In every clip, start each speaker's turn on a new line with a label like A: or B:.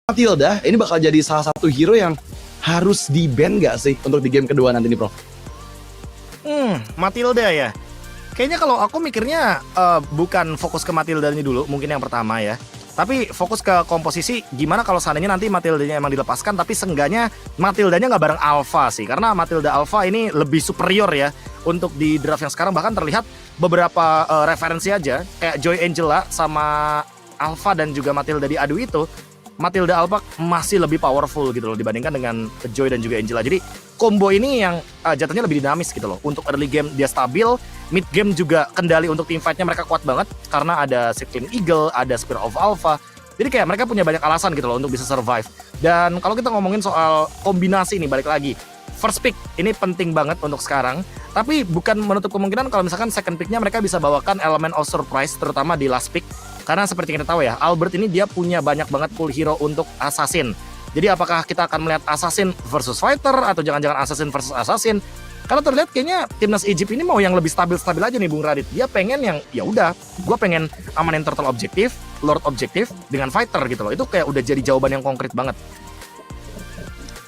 A: Matilda ini bakal jadi salah satu hero yang harus di-ban nggak sih untuk di game kedua nanti nih, Prof?
B: Matilda ya. Kayaknya kalau aku mikirnya bukan fokus ke Matildanya dulu, mungkin yang pertama ya. Tapi fokus ke komposisi, gimana kalau seandainya nanti Matildanya emang dilepaskan, tapi seenggaknya Matildanya nggak bareng Alpha sih. Karena Matilda Alpha ini lebih superior ya untuk di draft yang sekarang. Bahkan terlihat beberapa referensi aja, kayak Joy Angela sama Alpha dan juga Matilda di adu itu, Matilda Alpha masih lebih powerful gitu loh dibandingkan dengan Joy dan juga Angela. Jadi combo ini yang jatuhnya lebih dinamis gitu loh. Untuk early game dia stabil, mid game juga kendali untuk team fight-nya mereka kuat banget karena ada Cycling Eagle, ada Spear of Alpha. Jadi kayak mereka punya banyak alasan gitu loh untuk bisa survive. Dan kalau kita ngomongin soal kombinasi nih, balik lagi, first pick ini penting banget untuk sekarang. Tapi bukan menutup kemungkinan kalau misalkan second pick-nya mereka bisa bawakan elemen of surprise, terutama di last pick. Karena seperti kita tahu ya, Albert ini dia punya banyak banget pool hero untuk assassin. Jadi apakah kita akan melihat assassin versus fighter atau jangan-jangan assassin versus assassin? Karena terlihat kayaknya timnas Egypt ini mau yang lebih stabil-stabil aja nih Bung Radit. Dia pengen yang ya udah, gue pengen amanin turtle objektif, lord objektif dengan fighter gitu loh. Itu kayak udah jadi jawaban yang konkret banget.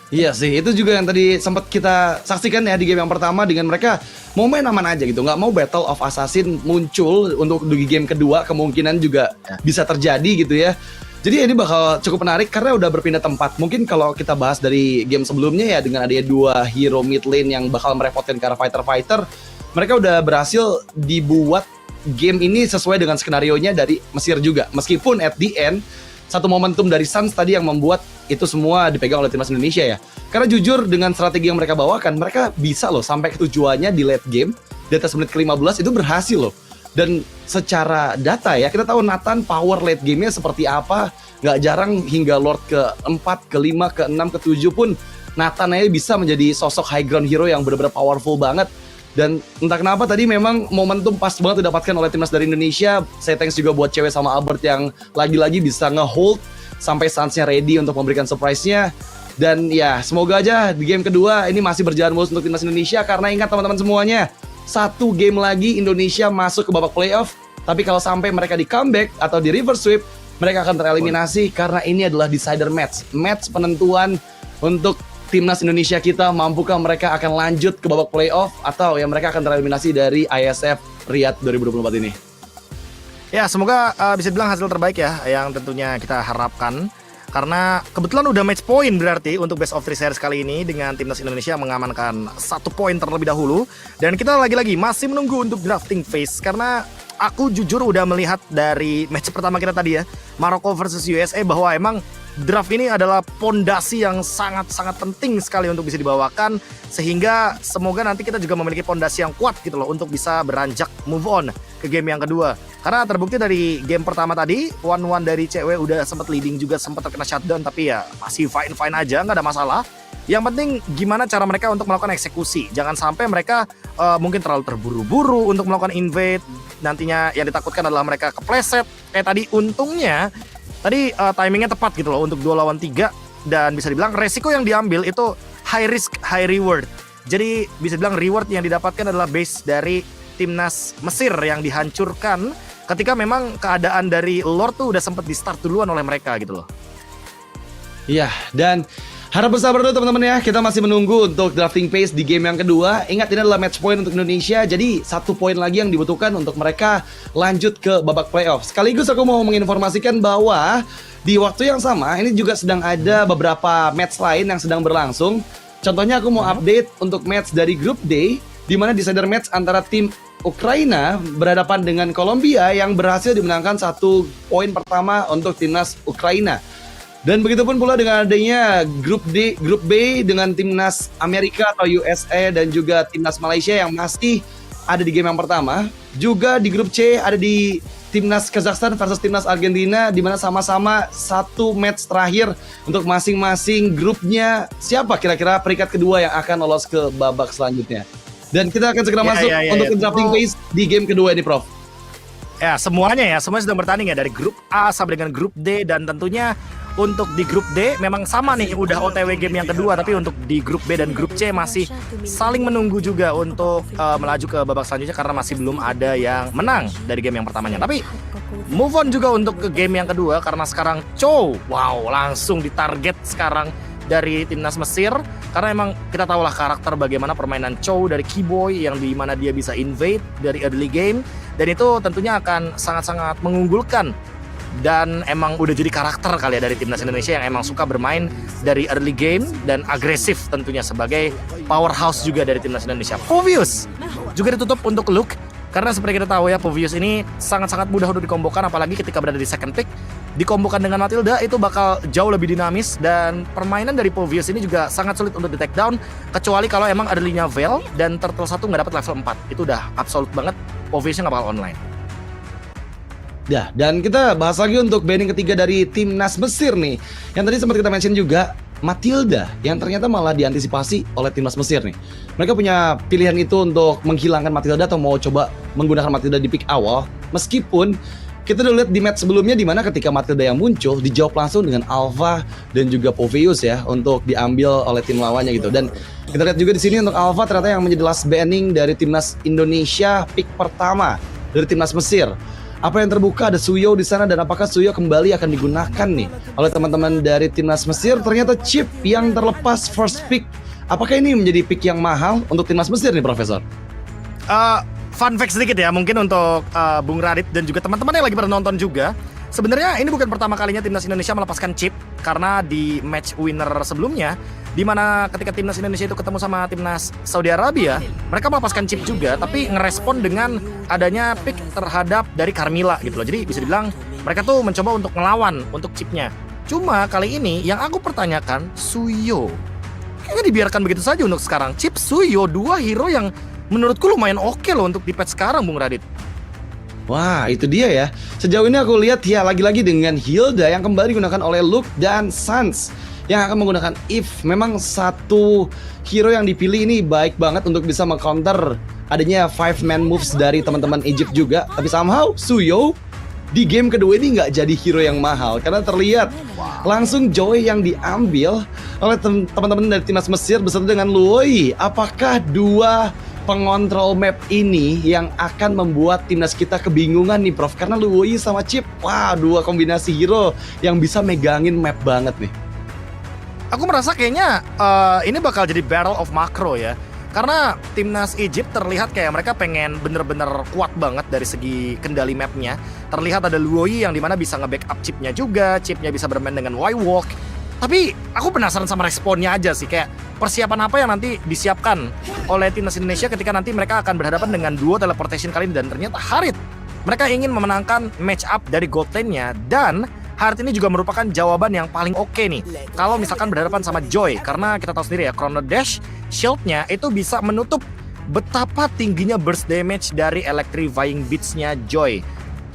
A: Iya sih, itu juga yang tadi sempat kita saksikan ya di game yang pertama, dengan mereka mau main aman aja gitu, nggak mau Battle of Assassin muncul untuk di game kedua, kemungkinan juga bisa terjadi gitu ya. Jadi ini bakal cukup menarik karena udah berpindah tempat. Mungkin kalau kita bahas dari game sebelumnya ya, dengan adanya dua hero mid lane yang bakal merepotkan ke arah fighter-fighter, mereka udah berhasil dibuat game ini sesuai dengan skenarionya dari Mesir juga. Meskipun at the end, satu momentum dari Suns tadi yang membuat itu semua dipegang oleh timnas Indonesia ya. Karena jujur dengan strategi yang mereka bawakan, mereka bisa loh sampai ke tujuannya di late game, di atas menit ke-15 itu berhasil loh. Dan secara data ya, kita tahu Nathan power late game-nya seperti apa. Gak jarang hingga Lord ke-4, ke-5, ke-6, ke-7 pun Nathan aja bisa menjadi sosok high ground hero yang benar-benar powerful banget. Dan entah kenapa tadi memang momentum pas banget didapatkan oleh timnas dari Indonesia. Saya thanks juga buat cewek sama Albert yang lagi-lagi bisa nge-hold sampai Suns-nya ready untuk memberikan surprise-nya. Dan ya semoga aja di game kedua ini masih berjalan mulus untuk timnas Indonesia. Karena ingat teman-teman semuanya, satu game lagi Indonesia masuk ke babak playoff. Tapi kalau sampai mereka di comeback atau di reverse sweep, mereka akan tereliminasi karena ini adalah decider match. Match penentuan untuk timnas Indonesia kita, mampukah mereka akan lanjut ke babak playoff atau ya mereka akan tereliminasi dari ISF Riyadh 2024 ini.
B: Ya semoga bisa bilang hasil terbaik ya yang tentunya kita harapkan. Karena kebetulan udah match point berarti untuk best of 3 series kali ini dengan timnas Indonesia mengamankan 1 poin terlebih dahulu. Dan kita lagi-lagi masih menunggu untuk drafting phase karena aku jujur udah melihat dari match pertama kita tadi ya, Maroko versus USA, bahwa emang draft ini adalah pondasi yang sangat-sangat penting sekali untuk bisa dibawakan, sehingga semoga nanti kita juga memiliki pondasi yang kuat gitu loh untuk bisa beranjak move on ke game yang kedua. Karena terbukti dari game pertama tadi 1-1 dari cewek udah sempat leading juga, sempat terkena shutdown, tapi ya masih fine-fine aja, nggak ada masalah. Yang penting gimana cara mereka untuk melakukan eksekusi. Jangan sampai mereka mungkin terlalu terburu-buru untuk melakukan invade. Nantinya yang ditakutkan adalah mereka kepleset. Kayak tadi untungnya tadi timingnya tepat gitu loh untuk 2 lawan 3. Dan bisa dibilang resiko yang diambil itu high risk, high reward. Jadi bisa dibilang reward yang didapatkan adalah base dari timnas Mesir yang dihancurkan ketika memang keadaan dari Lord tuh udah sempat di start duluan oleh mereka gitu loh.
A: Iya, dan harap bersabar dulu teman-teman ya. Kita masih menunggu untuk drafting phase di game yang kedua. Ingat ini adalah match point untuk Indonesia. Jadi 1 poin lagi yang dibutuhkan untuk mereka lanjut ke babak playoff. Sekaligus aku mau menginformasikan bahwa di waktu yang sama ini juga sedang ada beberapa match lain yang sedang berlangsung. Contohnya aku mau update untuk match dari Group D, di mana decider match antara tim Ukraina berhadapan dengan Kolombia yang berhasil dimenangkan 1 poin pertama untuk timnas Ukraina. Dan begitu pun pula dengan adanya Grup B dengan timnas Amerika atau USA dan juga timnas Malaysia yang masih ada di game yang pertama. Juga di Grup C ada di timnas Kazakhstan versus timnas Argentina, di mana sama-sama 1 match terakhir untuk masing-masing grupnya. Siapa kira-kira peringkat kedua yang akan lolos ke babak selanjutnya? Dan kita akan segera masuk untuk drafting phase di game kedua ini, Prof.
B: Ya semuanya sedang bertanding ya, dari grup A sampai dengan grup D. Dan tentunya Untuk di grup D memang sama nih, udah OTW game yang kedua, tapi untuk di grup B dan grup C masih saling menunggu juga untuk melaju ke babak selanjutnya karena masih belum ada yang menang dari game yang pertamanya. Tapi move on juga untuk ke game yang kedua karena sekarang Chow, wow, langsung ditarget sekarang dari timnas Mesir karena emang kita tahulah karakter bagaimana permainan Chow dari Keyboy yang dimana dia bisa invade dari early game dan itu tentunya akan sangat-sangat mengunggulkan. Dan emang udah jadi karakter kali ya dari timnas Indonesia yang emang suka bermain dari early game dan agresif tentunya sebagai powerhouse juga dari timnas Indonesia. Povius juga ditutup untuk Luke karena seperti kita tahu ya, Povius ini sangat-sangat mudah untuk dikombokan, apalagi ketika berada di second pick. Dikombokan dengan Matilda itu bakal jauh lebih dinamis dan permainan dari Povius ini juga sangat sulit untuk di take down kecuali kalau emang early-nya Veil dan Turtle 1 nggak dapat level 4. Itu udah absolut banget, Poviusnya nggak bakal online.
A: Ya, dan kita bahas lagi untuk banning ketiga dari timnas Mesir nih. Yang tadi sempat kita mention juga, Matilda yang ternyata malah diantisipasi oleh timnas Mesir nih. Mereka punya pilihan itu untuk menghilangkan Matilda atau mau coba menggunakan Matilda di pick awal. Meskipun kita udah lihat di match sebelumnya di mana ketika Matilda yang muncul dijawab langsung dengan Alpha dan juga Povius ya untuk diambil oleh tim lawannya gitu. Dan kita lihat juga di sini untuk Alpha ternyata yang menjadi last banning dari timnas Indonesia pick pertama dari timnas Mesir. Apa yang terbuka, ada Suyo di sana, dan apakah Suyo kembali akan digunakan nih oleh teman-teman dari timnas Mesir? Ternyata chip yang terlepas first pick. Apakah ini menjadi pick yang mahal untuk timnas Mesir nih, Profesor?
B: Fun fact sedikit ya, mungkin untuk Bung Radit dan juga teman-teman yang lagi pada nonton juga. Sebenarnya ini bukan pertama kalinya timnas Indonesia melepaskan chip, karena di match winner sebelumnya, di mana ketika timnas Indonesia itu ketemu sama timnas Saudi Arabia, mereka melepaskan chip juga, tapi ngerespon dengan adanya pick terhadap dari Carmilla gitu loh. Jadi bisa dibilang mereka tuh mencoba untuk ngelawan untuk chipnya. Cuma kali ini yang aku pertanyakan, Suyo kayaknya dibiarkan begitu saja untuk sekarang. Chip Suyo, dua hero yang menurutku lumayan oke loh untuk di patch sekarang, Bung Radit.
A: Wah, itu dia ya. Sejauh ini aku lihat ya lagi-lagi dengan Hilda yang kembali digunakan oleh Luke dan Sans yang akan menggunakan Eve. Memang satu hero yang dipilih ini baik banget untuk bisa meng-counter adanya 5-man moves dari teman-teman Egypt juga. Tapi somehow Suyo di game kedua ini nggak jadi hero yang mahal karena terlihat langsung Joy yang diambil oleh teman-teman dari timnas Mesir beserta dengan Luoyi. Apakah dua pengontrol map ini yang akan membuat timnas kita kebingungan nih, Prof? Karena Luoyi sama Chip, wah, dua kombinasi hero yang bisa megangin map banget nih.
B: Aku merasa kayaknya ini bakal jadi battle of macro ya. Karena timnas Egypt terlihat kayak mereka pengen bener-bener kuat banget dari segi kendali mapnya. Terlihat ada Luoyi yang dimana bisa nge-backup chipnya juga, chipnya bisa bermain dengan Y-Walk. Tapi aku penasaran sama responnya aja sih, kayak persiapan apa yang nanti disiapkan oleh timnas Indonesia ketika nanti mereka akan berhadapan dengan duo teleportation kali ini. Dan ternyata Harit, mereka ingin memenangkan match up dari gold lane-nya, dan Harit ini juga merupakan jawaban yang paling oke nih kalau misalkan berhadapan sama Joy, karena kita tahu sendiri ya, Chrono Dash shield-nya itu bisa menutup betapa tingginya burst damage dari electrifying beats-nya Joy.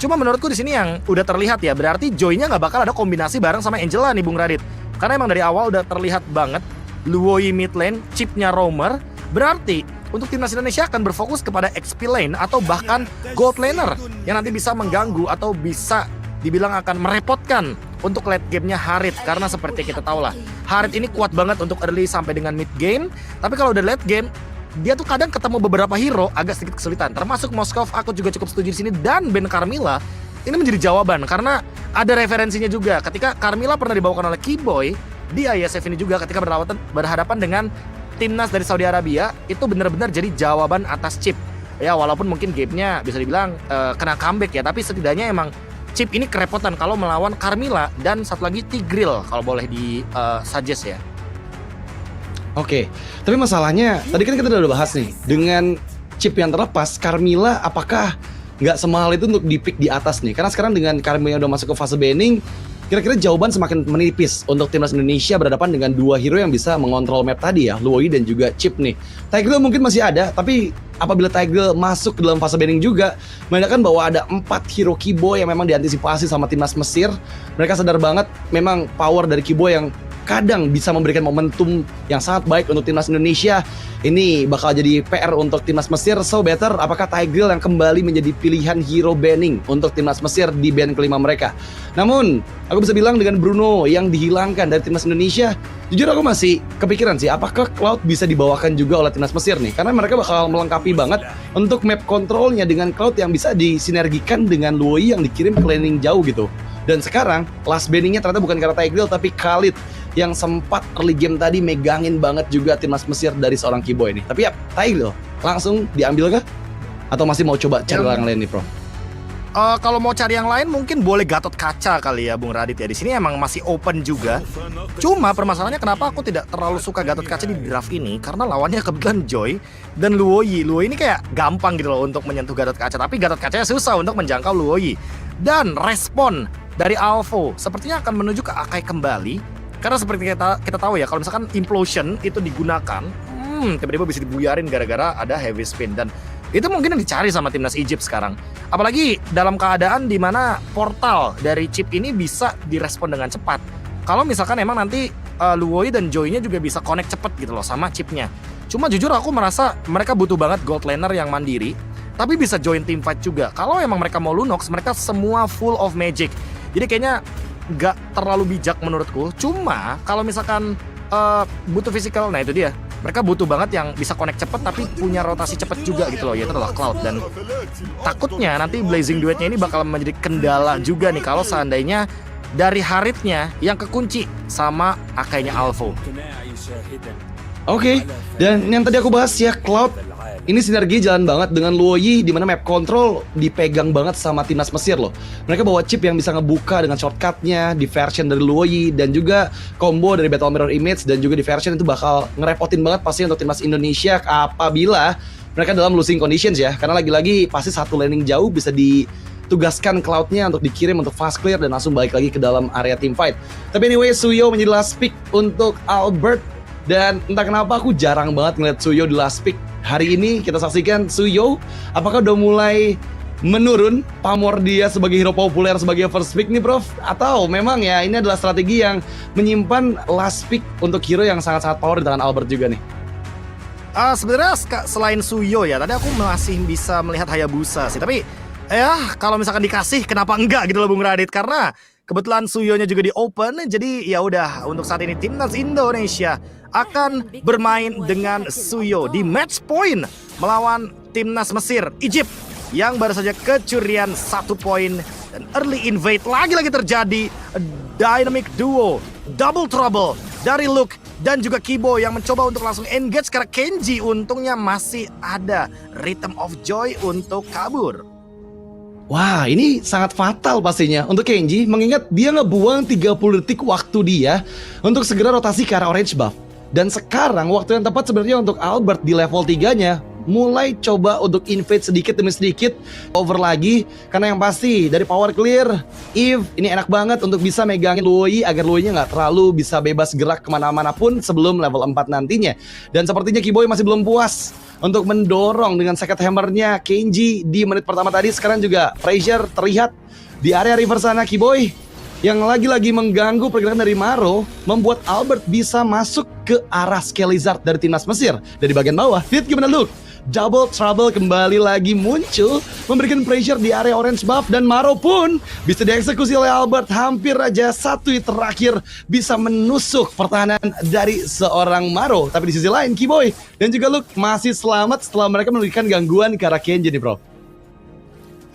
B: Cuma menurutku di sini yang udah terlihat ya, berarti Joy-nya nggak bakal ada kombinasi bareng sama Angela nih, Bung Radit. Karena emang dari awal udah terlihat banget Luoyi mid lane, chipnya roamer. Berarti untuk timnas Indonesia akan berfokus kepada XP lane atau bahkan gold laner yang nanti bisa mengganggu atau bisa dibilang akan merepotkan untuk late game-nya Harit. Karena seperti kita tahu lah, Harit ini kuat banget untuk early sampai dengan mid game. Tapi kalau udah late game, dia tuh kadang ketemu beberapa hero agak sedikit kesulitan. Termasuk Moskov, aku juga cukup setuju di sini, dan Ben Carmilla ini menjadi jawaban karena ada referensinya juga. Ketika Carmilla pernah dibawakan oleh Keyboy di ISF ini juga, ketika berhadapan dengan timnas dari Saudi Arabia, itu benar-benar jadi jawaban atas chip. Ya walaupun mungkin game-nya bisa dibilang kena comeback ya, tapi setidaknya emang chip ini kerepotan kalau melawan Carmilla dan satu lagi Tigreal kalau boleh di suggest ya.
A: Oke, tapi masalahnya tadi kan kita udah bahas nih, dengan chip yang terlepas, Carmilla apakah nggak semahal itu untuk di-pick di atas nih? Karena sekarang dengan Carmilla udah masuk ke fase banning, kira-kira jawaban semakin menipis untuk timnas Indonesia berhadapan dengan dua hero yang bisa mengontrol map tadi ya, Luoyi dan juga Chip nih. Tigreal mungkin masih ada, tapi apabila Tigreal masuk ke dalam fase banning juga, menandakan bahwa ada 4 hero Keyboy yang memang diantisipasi sama timnas Mesir. Mereka sadar banget memang power dari Keyboy yang kadang bisa memberikan momentum yang sangat baik untuk timnas Indonesia. Ini bakal jadi PR untuk timnas Mesir. So better, apakah Tigreal yang kembali menjadi pilihan hero banning untuk timnas Mesir di band kelima mereka? Namun, aku bisa bilang dengan Bruno yang dihilangkan dari timnas Indonesia, jujur aku masih kepikiran sih, apakah Cloud bisa dibawakan juga oleh timnas Mesir nih? Karena mereka bakal melengkapi banget untuk map kontrolnya dengan Cloud yang bisa disinergikan dengan Luoyi yang dikirim ke laning jauh gitu. Dan sekarang, last banningnya ternyata bukan karena Tigreal, tapi Khalid yang sempat early game tadi megangin banget juga timnas Mesir dari seorang Kiboy ini. Tapi ya, Tigreal langsung diambil kah? Atau masih mau coba cari orang lain nih, Bro?
B: Kalau mau cari yang lain mungkin boleh Gatot Kaca kali ya Bung Radit ya. Di sini emang masih open juga. Cuma permasalahannya kenapa aku tidak terlalu suka Gatot Kaca di draft ini, karena lawannya kebetulan Joy dan Luoyi. Luoyi ini kayak gampang gitu loh untuk menyentuh Gatot Kaca, tapi Gatot Kacanya susah untuk menjangkau Luoyi. Dan respon dari Alvo sepertinya akan menuju ke Akai kembali, karena seperti kita tahu ya, kalau misalkan Implosion itu digunakan, tiba-tiba bisa dibuyarin gara-gara ada heavy spin, dan itu mungkin yang dicari sama timnas Egypt sekarang. Apalagi dalam keadaan dimana portal dari chip ini bisa direspon dengan cepat. Kalau misalkan emang nanti Luoyi dan Joy-nya juga bisa connect cepet gitu loh sama chipnya. Cuma jujur aku merasa mereka butuh banget gold laner yang mandiri, tapi bisa join team fight juga. Kalau emang mereka mau Lunox, mereka semua full of magic. Jadi kayaknya nggak terlalu bijak menurutku. Cuma kalau misalkan butuh physical, nah itu dia. Mereka butuh banget yang bisa connect cepet tapi punya rotasi cepet juga gitu loh, yaitu adalah Cloud. Dan takutnya nanti Blazing Duetnya ini bakal menjadi kendala juga nih kalau seandainya dari Harithnya yang kekunci sama Akainya Alvo.
A: Oke, dan yang tadi aku bahas ya, Cloud ini sinergi jalan banget dengan Luoyi, di mana map control dipegang banget sama timnas Mesir loh. Mereka bawa chip yang bisa ngebuka dengan shortcutnya, di version dari Luoyi, dan juga combo dari Battle Mirror Image, dan juga di version itu bakal ngerepotin banget pasti untuk timnas Indonesia apabila mereka dalam losing conditions ya. Karena lagi-lagi pasti satu laning jauh bisa ditugaskan Cloud-nya untuk dikirim untuk fast clear dan langsung balik lagi ke dalam area team fight. Tapi anyway, Suyo menjadi last pick untuk Albert. Dan entah kenapa aku jarang banget ngeliat Suyo di last pick. Hari ini kita saksikan Suyo apakah udah mulai menurun pamor dia sebagai hero populer sebagai first pick nih, Prof? Atau memang ya ini adalah strategi yang menyimpan last pick untuk hero yang sangat-sangat power di tangan Albert juga nih?
B: Sebenarnya selain Suyo ya, tadi aku masih bisa melihat Hayabusa sih. Tapi ya kalau misalkan dikasih, kenapa enggak gitu loh Bung Radit? Karena kebetulan Suyonya juga di open, jadi ya udah untuk saat ini timnas Indonesia akan bermain dengan Suyo di match point melawan timnas Mesir, Egypt yang baru saja kecurian 1 poin, dan early invade lagi-lagi terjadi. Dynamic duo, double trouble dari Luke dan juga Kibo yang mencoba untuk langsung engage karena Kenji untungnya masih ada Rhythm of Joy untuk kabur.
A: Wah, ini sangat fatal pastinya untuk Kenji, mengingat dia ngebuang 30 detik waktu dia untuk segera rotasi ke arah orange buff. Dan sekarang waktu yang tepat sebenarnya untuk Albert di level 3-nya mulai coba untuk invade sedikit demi sedikit, over lagi, karena yang pasti dari power clear, Eve ini enak banget untuk bisa megangin Luoyi agar Luoyi-nya nggak terlalu bisa bebas gerak kemana-mana pun sebelum level 4 nantinya. Dan sepertinya Kiboy masih belum puas untuk mendorong dengan second hammer-nya Kenji di menit pertama tadi. Sekarang juga pressure terlihat di area river sana. Kiboy yang lagi-lagi mengganggu pergerakan dari Maro membuat Albert bisa masuk ke arah Skelizard dari timnas Mesir. Dari bagian bawah, lihat gimana Luke. Double trouble kembali lagi muncul, memberikan pressure di area orange buff, dan Maro pun bisa dieksekusi oleh Albert. Hampir aja 1 hit terakhir bisa menusuk pertahanan dari seorang Maro. Tapi di sisi lain, Kiboy dan juga Luke masih selamat setelah mereka memberikan gangguan ke arah Kenji nih, bro.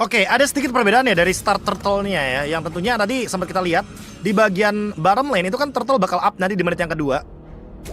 B: Oke, ada sedikit perbedaan ya dari start turtle-nya ya, yang tentunya tadi sempat kita lihat di bagian bottom lane itu kan turtle bakal up nanti di menit yang kedua.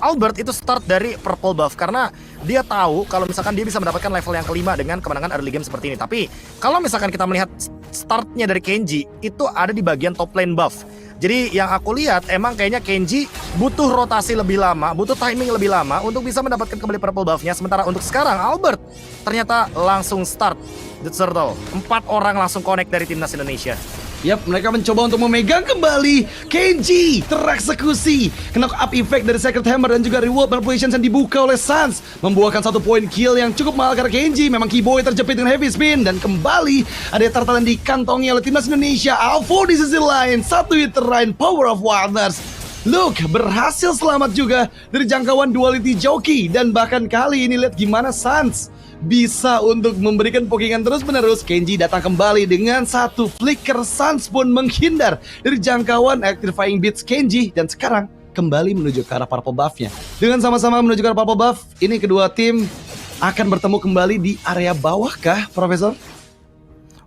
B: Albert itu start dari purple buff karena dia tahu kalau misalkan dia bisa mendapatkan level yang kelima dengan kemenangan early game seperti ini. Tapi kalau misalkan kita melihat startnya dari Kenji itu ada di bagian top lane buff. Jadi yang aku lihat emang kayaknya Kenji butuh rotasi lebih lama, butuh timing lebih lama untuk bisa mendapatkan kembali purple buff-nya. Sementara untuk sekarang Albert ternyata langsung start The Turtle. 4 orang langsung connect dari timnas Indonesia.
A: Yap, mereka mencoba untuk memegang kembali. Kenji tereksekusi. Knock up effect dari Sacred Hammer dan juga reward manipulations yang dibuka oleh Sans membuahkan 1 poin kill yang cukup mahal karena Kenji memang Kiboy terjepit dengan heavy spin. Dan kembali ada turtle yang dikantongi oleh timnas Indonesia. Alvo di sisi lain, 1 hit terrain Power of Wildness. Luke berhasil selamat juga dari jangkauan duality joki. Dan bahkan kali ini lihat gimana Sans bisa untuk memberikan pokingan terus-menerus. Kenji datang kembali dengan satu flicker. Sans pun menghindar dari jangkauan electrifying beats Kenji. Dan sekarang kembali menuju ke arah purple buff-nya. Dengan sama-sama menuju ke arah purple buff, ini kedua tim akan bertemu kembali di area bawah kah, Profesor?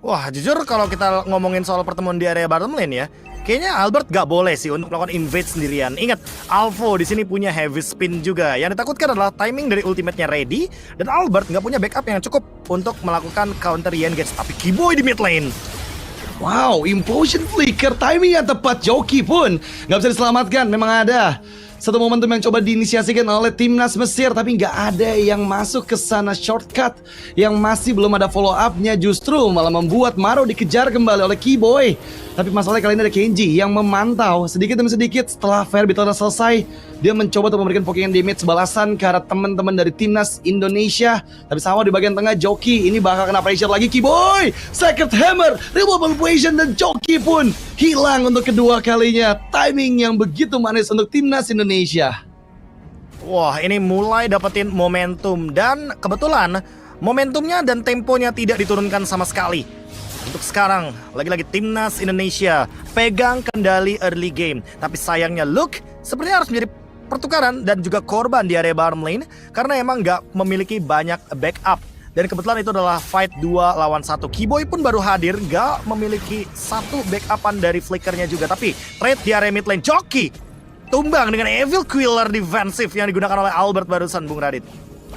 B: Wah, jujur kalau kita ngomongin soal pertemuan di area bottom lane ya, kayaknya Albert gak boleh sih untuk melakukan invade sendirian. Ingat, Alvo di sini punya heavy spin juga. Yang ditakutkan adalah timing dari ultimate-nya ready, dan Albert nggak punya backup yang cukup untuk melakukan counter re-engage. Tapi Kiboy di mid lane.
A: Wow, implosion flicker, timing yang tepat. Joki pun nggak bisa diselamatkan. Memang ada satu momentum yang coba diinisiasikan oleh timnas Mesir, tapi nggak ada yang masuk ke sana. Shortcut yang masih belum ada follow up-nya justru malah membuat Maro dikejar kembali oleh Kiboy. Tapi masalahnya kali ini ada Kenji yang memantau sedikit demi sedikit. Setelah fair battle selesai, dia mencoba untuk memberikan pokingan damage balasan ke arah teman-teman dari timnas Indonesia. Tapi sama di bagian tengah Joki ini bakal kena pressure lagi. Kiboy, second hammer, removal equation, dan Joki pun hilang untuk kedua kalinya. Timing yang begitu manis untuk timnas Indonesia.
B: Wah, ini mulai dapetin momentum, dan kebetulan momentumnya dan temponya tidak diturunkan sama sekali. Untuk sekarang, lagi-lagi timnas Indonesia pegang kendali early game. Tapi sayangnya Luke sebenarnya harus menjadi pertukaran dan juga korban di area bottom lane, karena emang nggak memiliki banyak backup. Dan kebetulan itu adalah fight 2 lawan 1. Kiboy pun baru hadir, nggak memiliki satu backupan dari flickernya juga. Tapi trade di area mid lane, Joki tumbang dengan Evil Quiller defensif yang digunakan oleh Albert barusan, Bung Radit.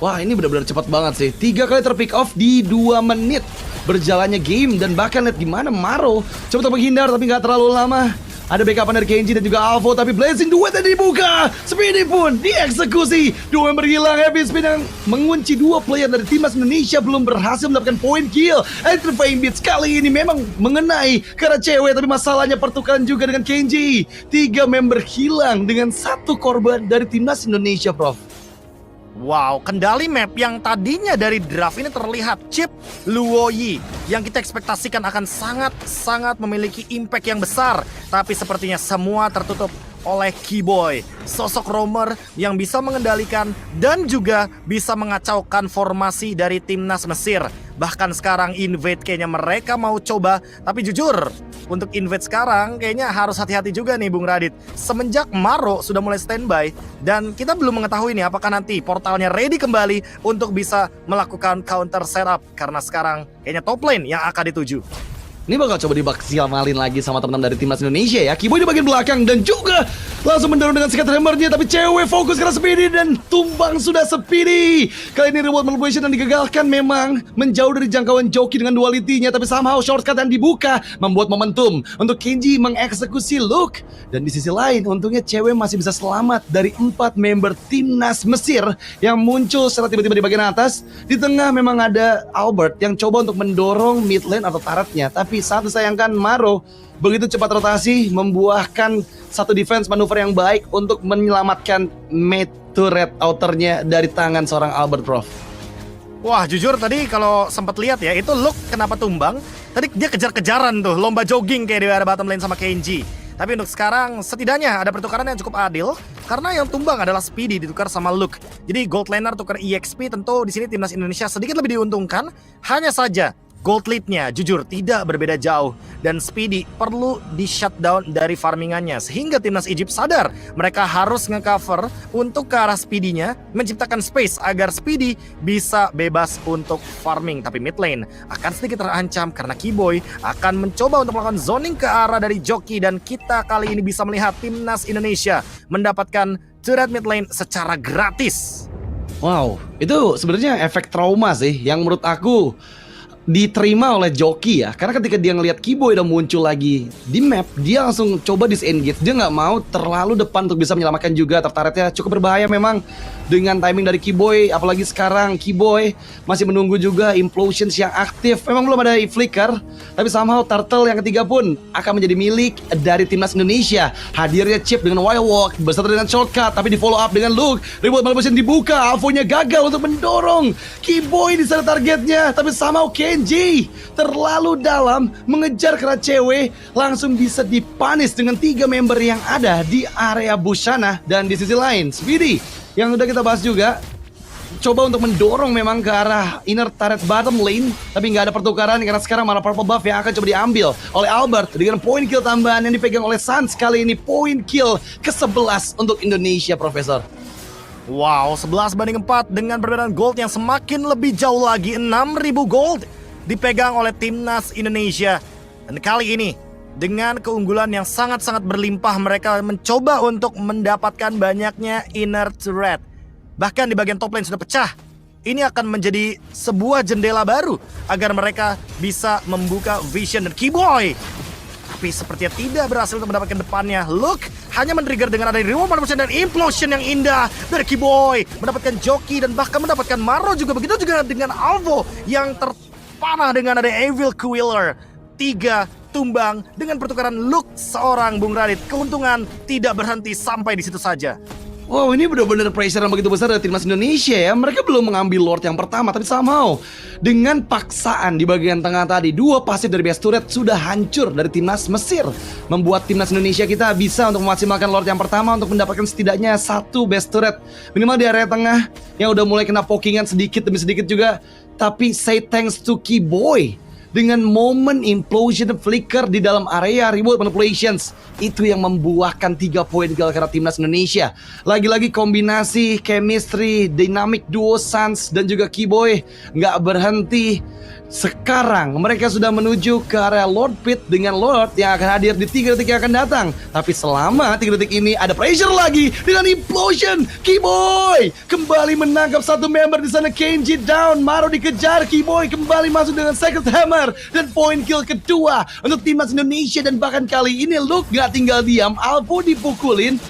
A: Wah, ini benar-benar cepat banget sih. 3 kali terpick off di 2 menit berjalannya game. Dan bahkan lihat gimana Maro coba untuk menghindar tapi nggak terlalu lama. Ada backupan dari Kenji dan juga Alvo, tapi Blazing Duet yang dibuka. Speedy pun dieksekusi. 2 member hilang. Heavy Spin yang mengunci 2 player dari timnas Indonesia belum berhasil mendapatkan point kill. Electrifying Beats kali ini memang mengenai karena cewek, tapi masalahnya pertukaran juga dengan Kenji. 3 member hilang dengan 1 korban dari timnas Indonesia, Prof.
B: Wow, kendali map yang tadinya dari draft ini terlihat Chip Luoyi yang kita ekspektasikan akan sangat-sangat memiliki impact yang besar. Tapi sepertinya semua tertutup oleh Kiboy, sosok roamer yang bisa mengendalikan dan juga bisa mengacaukan formasi dari timnas Mesir. Bahkan sekarang invade kayaknya mereka mau coba, tapi jujur untuk invade sekarang kayaknya harus hati-hati juga nih Bung Radit. Semenjak Maro sudah mulai standby dan kita belum mengetahui nih apakah nanti portalnya ready kembali untuk bisa melakukan counter setup, karena sekarang kayaknya top lane yang akan dituju.
A: Ini bakal coba dimaksimalin lagi sama teman-teman dari timnas Indonesia ya. Kiboy di bagian belakang dan juga langsung mendorong dengan sikat hammernya, tapi cewek fokus karena Speedy dan tumbang sudah Speedy. Kali ini reward manipulation yang digagalkan memang menjauh dari jangkauan Joki dengan duality-nya, tapi somehow shortcut yang dibuka membuat momentum untuk Kenji mengeksekusi Luke. Dan di sisi lain untungnya cewek masih bisa selamat dari 4 member timnas Mesir yang muncul secara tiba-tiba di bagian atas. Di tengah memang ada Albert yang coba untuk mendorong mid lane atau turretnya, tapi saat disayangkan Maro begitu cepat rotasi membuahkan satu defense manuver yang baik untuk menyelamatkan mid turret outernya dari tangan seorang Albert, Prof.
B: Wah, jujur tadi kalau sempat lihat ya, itu Luke kenapa tumbang? Tadi dia kejar-kejaran tuh, lomba jogging kayak di area bottom lane sama Kenji. Tapi untuk sekarang setidaknya ada pertukaran yang cukup adil, karena yang tumbang adalah Speedy ditukar sama Luke. Jadi gold laner tukar EXP, tentu di sini timnas Indonesia sedikit lebih diuntungkan. Hanya saja gold lead-nya jujur tidak berbeda jauh, dan Speedy perlu di shutdown dari farmingannya, sehingga timnas Egypt sadar mereka harus ngecover untuk ke arah Speedy-nya, menciptakan space agar Speedy bisa bebas untuk farming. Tapi mid lane akan sedikit terancam karena Kiboy akan mencoba untuk melakukan zoning ke arah dari Joki, dan kita kali ini bisa melihat timnas Indonesia mendapatkan turret mid lane secara gratis.
A: Wow, itu sebenarnya efek trauma sih yang menurut aku diterima oleh Joki ya, karena ketika dia ngelihat Kiboy udah muncul lagi di map, dia langsung coba disengage. Dia nggak mau terlalu depan untuk bisa menyelamatkan juga. Tertaretnya cukup berbahaya memang dengan timing dari Kiboy, apalagi sekarang Kiboy masih menunggu juga implosions yang aktif. Memang belum ada flicker, tapi somehow turtle yang ketiga pun akan menjadi milik dari timnas Indonesia. Hadirnya Chip dengan wild walk beserta dengan shortcut, tapi di follow up dengan Luke. Reward manipulation dibuka, Alvo-nya gagal untuk mendorong Kiboy di sana targetnya, tapi somehow Kenji terlalu dalam mengejar kera cewek, langsung bisa dipanis dengan 3 member yang ada di area Bushana. Dan di sisi lain, Speedy yang udah kita bahas juga coba untuk mendorong memang ke arah inner turret bottom lane, tapi nggak ada pertukaran karena sekarang malah purple buff yang akan coba diambil oleh Albert dengan point kill tambahan yang dipegang oleh Sans. Kali ini point kill ke-11 untuk Indonesia, Profesor.
B: Wow, 11-4 dengan perbedaan gold yang semakin lebih jauh lagi. 6.000 gold dipegang oleh timnas Indonesia. Dan kali ini dengan keunggulan yang sangat-sangat berlimpah, mereka mencoba untuk mendapatkan banyaknya inner turret. Bahkan di bagian top lane sudah pecah. Ini akan menjadi sebuah jendela baru agar mereka bisa membuka vision dan Keyboy. Tapi sepertinya tidak berhasil untuk mendapatkan depannya. Look, hanya men-trigger dengan ada reward dan implosion yang indah dari Keyboy. Mendapatkan joki dan bahkan mendapatkan Maro juga. Begitu juga dengan Alvo yang terpanah dengan ada Evil Quiller. 3 tumbang dengan pertukaran look seorang Bung Radit. Keuntungan tidak berhenti sampai di situ saja.
A: Wow, ini benar-benar pressure yang begitu besar dari timnas Indonesia ya. Mereka belum mengambil Lord yang pertama, tapi somehow dengan paksaan di bagian tengah tadi, 2 pasif dari base turret sudah hancur dari timnas Mesir, membuat timnas Indonesia kita bisa untuk memaksimalkan Lord yang pertama untuk mendapatkan setidaknya 1 base turret minimal di area tengah yang udah mulai kena pokingan sedikit demi sedikit juga. Tapi say thanks to Keyboy dengan momen implosion flicker di dalam area reward manipulations, itu yang membuahkan 3 poin kill karena timnas Indonesia. Lagi-lagi kombinasi chemistry dynamic duo Sans dan juga Keyboy nggak berhenti. Sekarang mereka sudah menuju ke area Lord Pit dengan Lord yang akan hadir di 3 detik yang akan datang. Tapi selama 3 detik ini ada pressure lagi dengan implosion. Keyboy kembali menangkap 1 member di sana. Kenji down, Maro dikejar. Keyboy kembali masuk dengan second hammer dan point kill kedua untuk timnas Indonesia. Dan bahkan kali ini Luke gak tinggal diam, Alvo dipukulin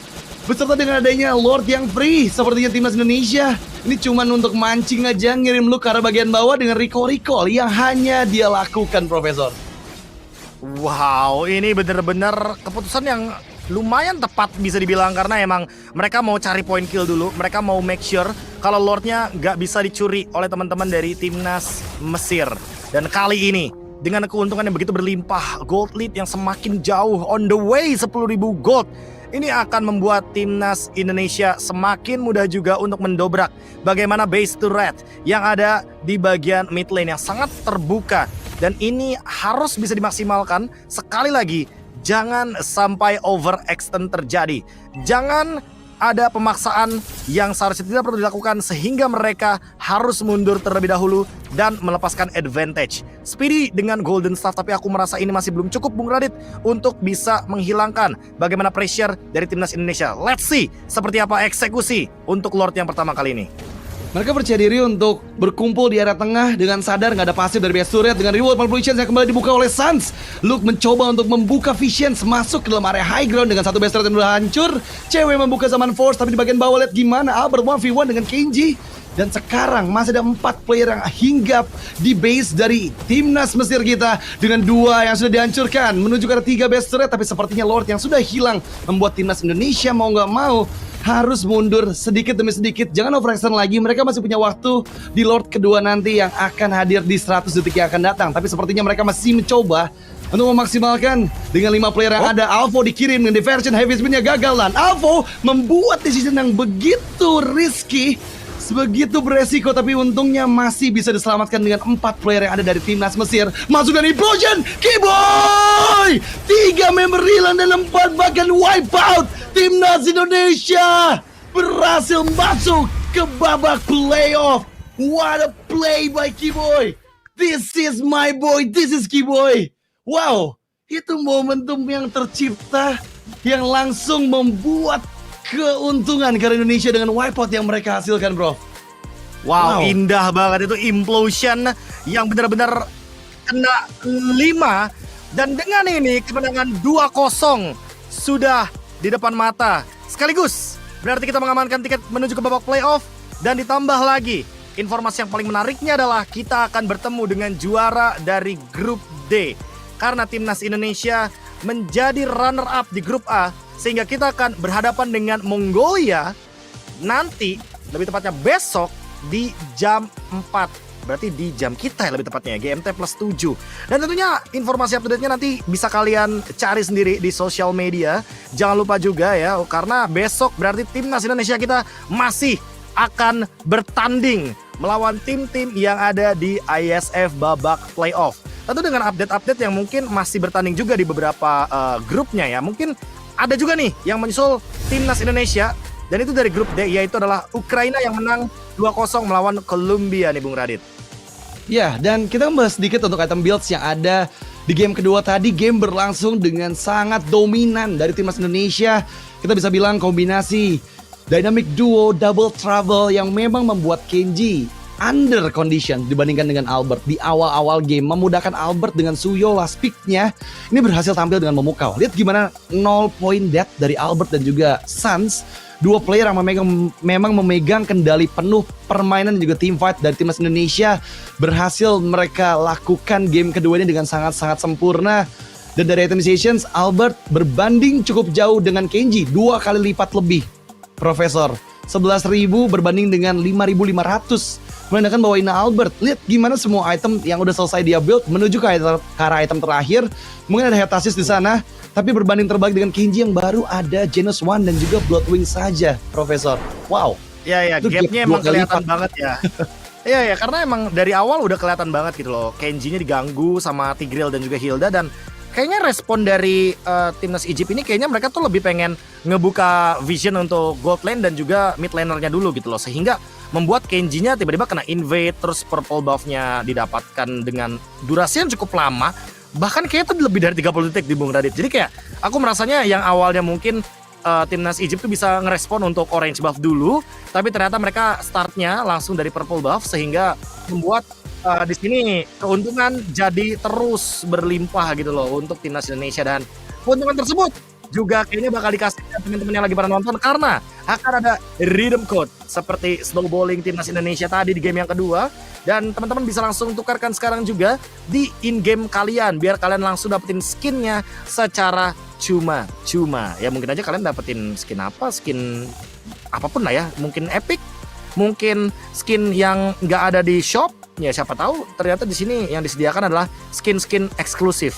A: beserta dengan adanya Lord yang free. Sepertinya timnas Indonesia ini cuman untuk mancing aja, ngirim Luke ke arah bagian bawah dengan recall yang hanya dia lakukan, Profesor.
B: Wow, ini bener-bener keputusan yang lumayan tepat bisa dibilang, karena emang mereka mau cari point kill dulu. Mereka mau make sure kalau Lordnya nggak bisa dicuri oleh teman-teman dari timnas Mesir. Dan kali ini dengan keuntungan yang begitu berlimpah, gold lead yang semakin jauh on the way 10.000 gold, ini akan membuat timnas Indonesia semakin mudah juga untuk mendobrak bagaimana base turret yang ada di bagian mid lane yang sangat terbuka. Dan ini harus bisa dimaksimalkan. Sekali lagi, jangan sampai overextend terjadi. Jangan ada pemaksaan yang seharusnya tidak perlu dilakukan sehingga mereka harus mundur terlebih dahulu dan melepaskan advantage. Speedy dengan Golden Staff, tapi aku merasa ini masih belum cukup, Bung Radit, untuk bisa menghilangkan bagaimana pressure dari timnas Indonesia. Let's see seperti apa eksekusi untuk Lord yang pertama kali ini.
A: Mereka percaya diri untuk berkumpul di area tengah dengan sadar nggak ada pasif dari base turret dengan reward manipulations yang kembali dibuka oleh Sans. Luke mencoba untuk membuka visions masuk ke dalam area high ground dengan 1 base turret yang udah hancur. Cewek membuka zaman force, tapi di bagian bawah lihat gimana Albert 1v1 dengan Kenji. Dan sekarang masih ada 4 player yang hinggap di base dari timnas Mesir kita dengan 2 yang sudah dihancurkan menuju ke arah 3 base turret. Tapi sepertinya Lord yang sudah hilang membuat timnas Indonesia mau nggak mau harus mundur sedikit demi sedikit. Jangan overextend lagi, mereka masih punya waktu di Lord kedua nanti yang akan hadir di 100 detik yang akan datang. Tapi sepertinya mereka masih mencoba untuk memaksimalkan dengan 5 player yang ada. Alvo dikirim dengan diversion, heavy spinnya gagal, dan Alvo membuat decision yang begitu risky, begitu beresiko, tapi untungnya masih bisa diselamatkan dengan 4 player yang ada dari timnas Mesir. Masuk dari implosion, Keyboy! 3 member hilang dan 4 bahkan wipe out. Timnas Indonesia berhasil masuk ke babak playoff. What a play by Keyboy! This is my boy, this is Keyboy. Wow, itu momentum yang tercipta yang langsung membuat keuntungan karena Indonesia dengan wipeout yang mereka hasilkan, bro.
B: Wow, indah banget itu implosion yang benar-benar kena 5. Dan dengan ini kemenangan 2-0 sudah di depan mata. Sekaligus berarti kita mengamankan tiket menuju ke babak playoff. Dan ditambah lagi, informasi yang paling menariknya adalah kita akan bertemu dengan juara dari grup D. Karena timnas Indonesia menjadi runner up di grup A, sehingga kita akan berhadapan dengan Mongolia nanti, lebih tepatnya besok di jam 4 berarti di jam kita ya lebih tepatnya, GMT plus 7. Dan tentunya informasi update-nya nanti bisa kalian cari sendiri di sosial media. Jangan lupa juga ya, karena besok berarti timnas Indonesia kita masih akan bertanding melawan tim-tim yang ada di ISF babak playoff. Tentu dengan update-update yang mungkin masih bertanding juga di beberapa grupnya ya. Mungkin ada juga nih yang menyusul timnas Indonesia. Dan itu dari grup D, yaitu adalah Ukraina yang menang 2-0 melawan Kolombia nih Bung Radit.
A: Ya, dan kita bahas sedikit untuk item builds yang ada di game kedua tadi. Game berlangsung dengan sangat dominan dari timnas Indonesia. Kita bisa bilang kombinasi dynamic duo double trouble yang memang membuat Kenji under condition dibandingkan dengan Albert di awal-awal game, memudahkan Albert dengan Suyo last pick-nya. Ini berhasil tampil dengan memukau. Lihat gimana 0 point death dari Albert dan juga Suns. Dua player yang memang memegang kendali penuh permainan dan juga team fight dari timnas Indonesia. Berhasil mereka lakukan game kedua ini dengan sangat-sangat sempurna. Dan dari itemizations, Albert berbanding cukup jauh dengan Kenji, 2 kali lipat lebih. Profesor, 11.000 berbanding dengan 5.500. Menandakan bahwa ini Albert, lihat gimana semua item yang udah selesai dia build menuju ke arah item terakhir. Mungkin ada Heptasis di sana, tapi berbanding terbalik dengan Kenji yang baru ada Genos One dan juga Bloodwing saja, Profesor. Wow.
B: Ya, gapnya emang kelihatan banget ya. Iya, karena emang dari awal udah kelihatan banget gitu loh. Kenji-nya diganggu sama Tigreal dan juga Hilda, dan kayaknya respon dari timnas Egypt ini kayaknya mereka tuh lebih pengen ngebuka vision untuk gold lane dan juga mid lanernya dulu gitu loh, sehingga membuat Kenji-nya tiba-tiba kena invade, terus purple buff-nya didapatkan dengan durasi yang cukup lama, bahkan kayaknya tuh lebih dari 30 detik di Bung Radit. Jadi kayak aku merasanya yang awalnya mungkin timnas Egypt tuh bisa ngerespon untuk orange buff dulu, tapi ternyata mereka startnya langsung dari purple buff, sehingga membuat di sini keuntungan jadi terus berlimpah gitu loh untuk timnas Indonesia. Dan keuntungan tersebut juga kayaknya bakal dikasih ke teman-teman yang lagi pada nonton, karena akan ada redeem code seperti snowballing timnas Indonesia tadi di game yang kedua. Dan teman-teman bisa langsung tukarkan sekarang juga di in-game kalian, biar kalian langsung dapetin skinnya secara cuma-cuma. Ya mungkin aja kalian dapetin skin apa, skin apapun lah ya. Mungkin epic, mungkin skin yang nggak ada di shop. Ya siapa tahu ternyata di sini yang disediakan adalah skin-skin eksklusif.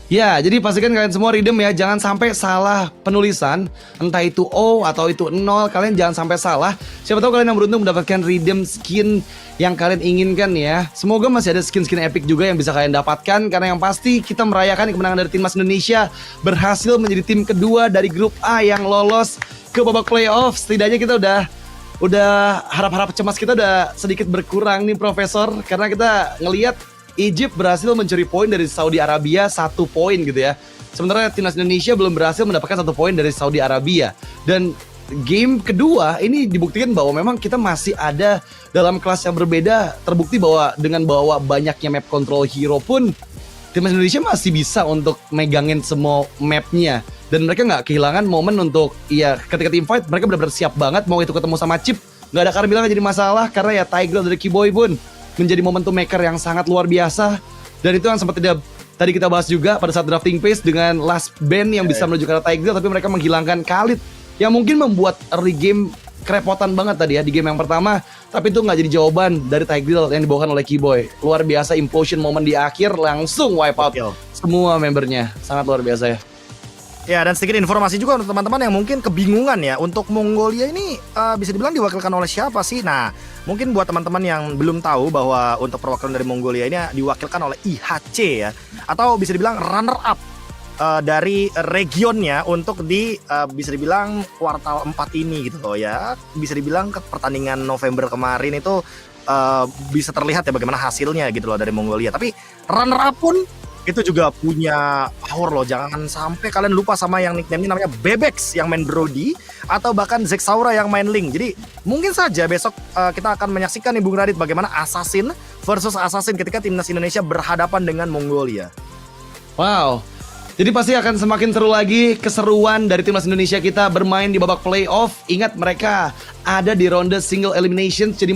A: Ya, jadi pastikan kalian semua redeem ya, jangan sampai salah penulisan, entah itu O atau itu 0, kalian jangan sampai salah. Siapa tahu kalian yang beruntung mendapatkan redeem skin yang kalian inginkan ya. Semoga masih ada skin-skin epic juga yang bisa kalian dapatkan, karena yang pasti kita merayakan kemenangan dari timnas Indonesia, berhasil menjadi tim kedua dari grup A yang lolos ke babak playoff. Setidaknya kita udah harap-harap cemas kita udah sedikit berkurang nih Profesor, karena kita ngelihat Egypt berhasil mencuri poin dari Saudi Arabia 1 poin gitu ya. Sementara timnas Indonesia belum berhasil mendapatkan 1 poin dari Saudi Arabia. Dan game kedua ini dibuktikan bahwa memang kita masih ada dalam kelas yang berbeda. Terbukti bahwa dengan bawa banyaknya map control hero pun timnas Indonesia masih bisa untuk megangin semua mapnya. Dan mereka nggak kehilangan momen untuk, ya ketika team fight mereka benar-benar siap banget. Mau itu ketemu sama Chip, nggak ada Carmilla nggak jadi masalah, karena ya Tigreal dari Kiboy pun menjadi momentum maker yang sangat luar biasa. Dan itu yang sempat tadi kita bahas juga pada saat drafting phase dengan last band yang bisa menuju ke arah Tigreal, tapi mereka menghilangkan Khalid yang mungkin membuat early game kerepotan banget tadi ya di game yang pertama. Tapi itu nggak jadi jawaban dari Tigreal yang dibawakan oleh Kiboy. Luar biasa implosion moment di akhir, langsung wipe out semua membernya. Sangat luar biasa ya.
B: Ya, dan sedikit informasi juga untuk teman-teman yang mungkin kebingungan ya, untuk Mongolia ini bisa dibilang diwakilkan oleh siapa sih? Nah, mungkin buat teman-teman yang belum tahu bahwa untuk perwakilan dari Mongolia ini diwakilkan oleh IHC ya, atau bisa dibilang runner up dari regionnya untuk di bisa dibilang kuartal 4 ini gitu loh ya. Bisa dibilang ke pertandingan November kemarin itu bisa terlihat ya bagaimana hasilnya gitu loh dari Mongolia. Tapi runner up pun itu juga punya power loh. Jangan sampai kalian lupa sama yang nickname-nya namanya Bebex yang main Brody, atau bahkan Zexaura yang main Link. Jadi mungkin saja besok kita akan menyaksikan nih Bung Radit bagaimana Assassin versus Assassin ketika timnas Indonesia berhadapan dengan Mongolia.
A: Wow. Jadi pasti akan semakin seru lagi keseruan dari timnas Indonesia kita bermain di babak playoff. Ingat mereka ada di ronde single elimination, jadi